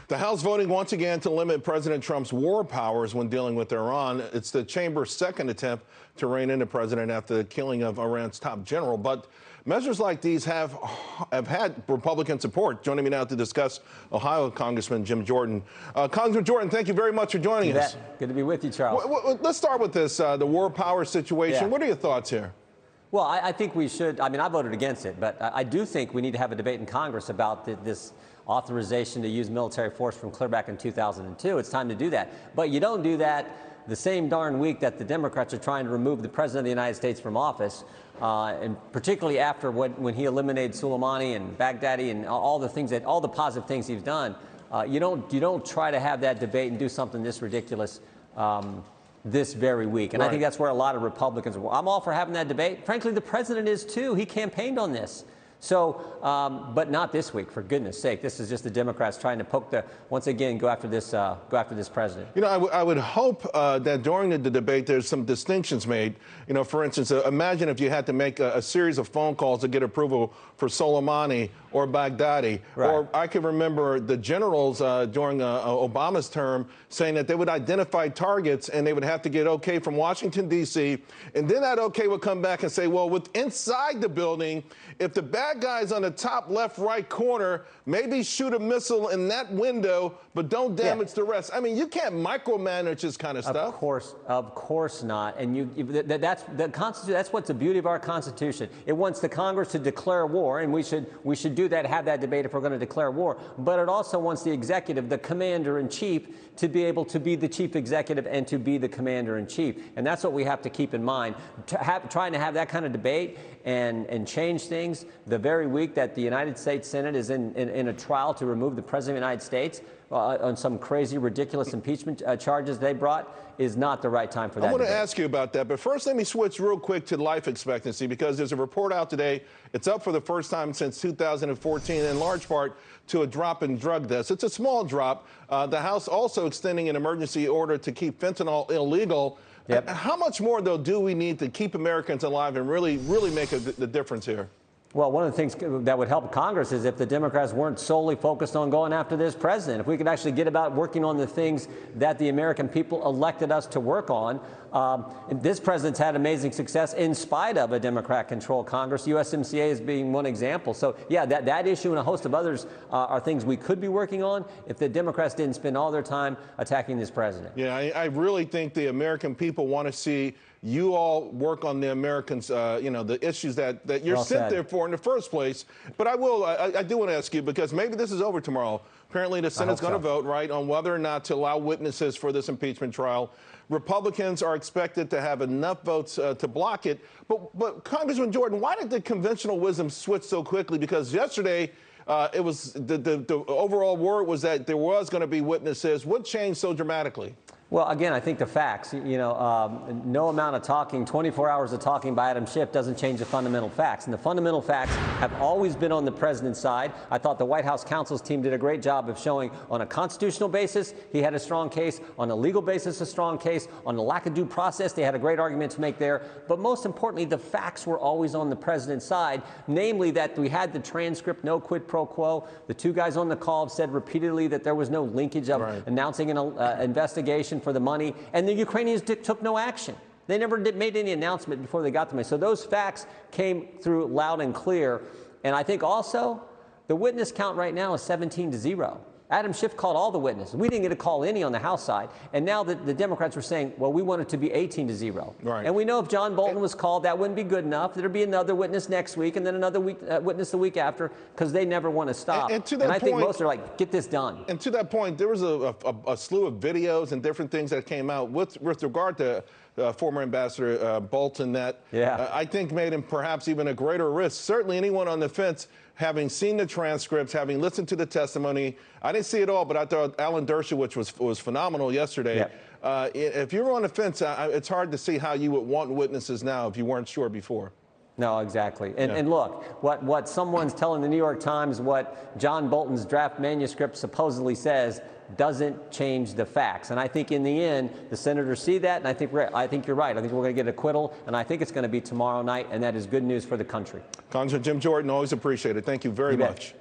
The House voting once again to limit President Trump's war powers when dealing with Iran. It's the chamber's second attempt to rein in the president after the killing of Iran's top general. But measures like these have had Republican support. Joining me now to discuss, Ohio Congressman Jim Jordan. Congressman Jordan, thank you very much for joining us. Good to be with you, Charles. Let's start with this, the war power situation. Yeah. What are your thoughts here? Well, I think we should. I mean, I voted against it, but I do think we need to have a debate in Congress about this authorization to use military force from clear back in 2002. It's time to do that. But you don't do that the same darn week that the Democrats are trying to remove the President of the United States from office, and particularly after when he eliminated Soleimani and Baghdadi and all the positive things he's done. You don't try to have that debate and do something this ridiculous this very week. And I think that's where a lot of Republicans are. I'm all for having that debate. Frankly, the president is too. He campaigned on this. So, but not this week, for goodness sake. This is just the Democrats trying to once again, go after this president. You know, I would hope that during the debate, there's some distinctions made. You know, for instance, imagine if you had to make a series of phone calls to get approval for Soleimani or Baghdadi. Right. Or I can remember the generals during Obama's term saying that they would identify targets and they would have to get okay from Washington, D.C. And then that okay would come back and say, well, inside the building, if the bad guy's on the top left, right corner, maybe shoot a missile in that window, but don't damage the rest. I mean, you can't micromanage this kind of stuff. Of course not. And that's the Constitution. That's what's the beauty of our Constitution. It wants the Congress to declare war, and we should do that, have that debate if we're going to declare war. But it also wants the executive, the commander-in-chief, to be able to be the chief executive and to be the commander-in-chief. And that's what we have to keep in mind. Trying to have that kind of debate and change things the very week that the United States Senate is in a trial to remove the President of the United States on some crazy, ridiculous impeachment charges they brought is not the right time for that. I want to ask you about that, but first let me switch real quick to life expectancy, because there's a report out today. It's up for the first time since 2014, in large part to a drop in drug deaths. It's a small drop. The House also extending an emergency order to keep fentanyl illegal. Yep. How much more, though, do we need to keep Americans alive and really make the difference here? Well, one of the things that would help Congress is if the Democrats weren't solely focused on going after this president. If we could actually get about working on the things that the American people elected us to work on. This president's had amazing success in spite of a Democrat-controlled Congress. USMCA is being one example. So, yeah, that issue and a host of others are things we could be working on if the Democrats didn't spend all their time attacking this president. Yeah, I really think the American people want to see you all work on the Americans, the issues that you're sent there for in the first place. But I do want to ask you, because maybe this is over tomorrow. Apparently the Senate's going to vote, right, on whether or not to allow witnesses for this impeachment trial. Republicans are expected to have enough votes to block it. But Congressman Jordan, why did the conventional wisdom switch so quickly? Because yesterday it was the overall word was that there was going to be witnesses. What changed so dramatically? Well, again, I think the facts, no amount of talking, 24 hours of talking by Adam Schiff doesn't change the fundamental facts. And the fundamental facts have always been on the president's side. I thought the White House counsel's team did a great job of showing on a constitutional basis he had a strong case, on a legal basis a strong case, on the lack of due process they had a great argument to make there. But most importantly, the facts were always on the president's side, namely that we had the transcript, no quid pro quo. The two guys on the call have said repeatedly that there was no linkage of announcing an investigation for the money, and the Ukrainians took no action. They never made any announcement before they got the money. So those facts came through loud and clear. And I think also the witness count right now is 17-0. Adam Schiff called all the witnesses. We didn't get a call any on the House side. And now the Democrats were saying, well, we want it to be 18-0. Right. And we know if John Bolton was called, that wouldn't be good enough. There'd be another witness next week and then another witness the week after, because they never want to stop. And to that I think most are like, get this done. And to that point, there was a slew of videos and different things that came out with regard to former Ambassador Bolton that I think made him perhaps even a greater risk. Certainly anyone on the fence, having seen the transcripts, having listened to the testimony, I didn't see it all, but I thought Alan Dershowitz was phenomenal yesterday. If you're on the fence, it's hard to see how you would want witnesses now if you weren't sure before. No, exactly. And look, what someone's telling the New York Times, what John Bolton's draft manuscript supposedly says, doesn't change the facts. And I think in the end, the senators see that, and I think you're right. I think we're going to get acquittal, and I think it's going to be tomorrow night, and that is good news for the country. Congressman Jim Jordan, always appreciate it. Thank you very much.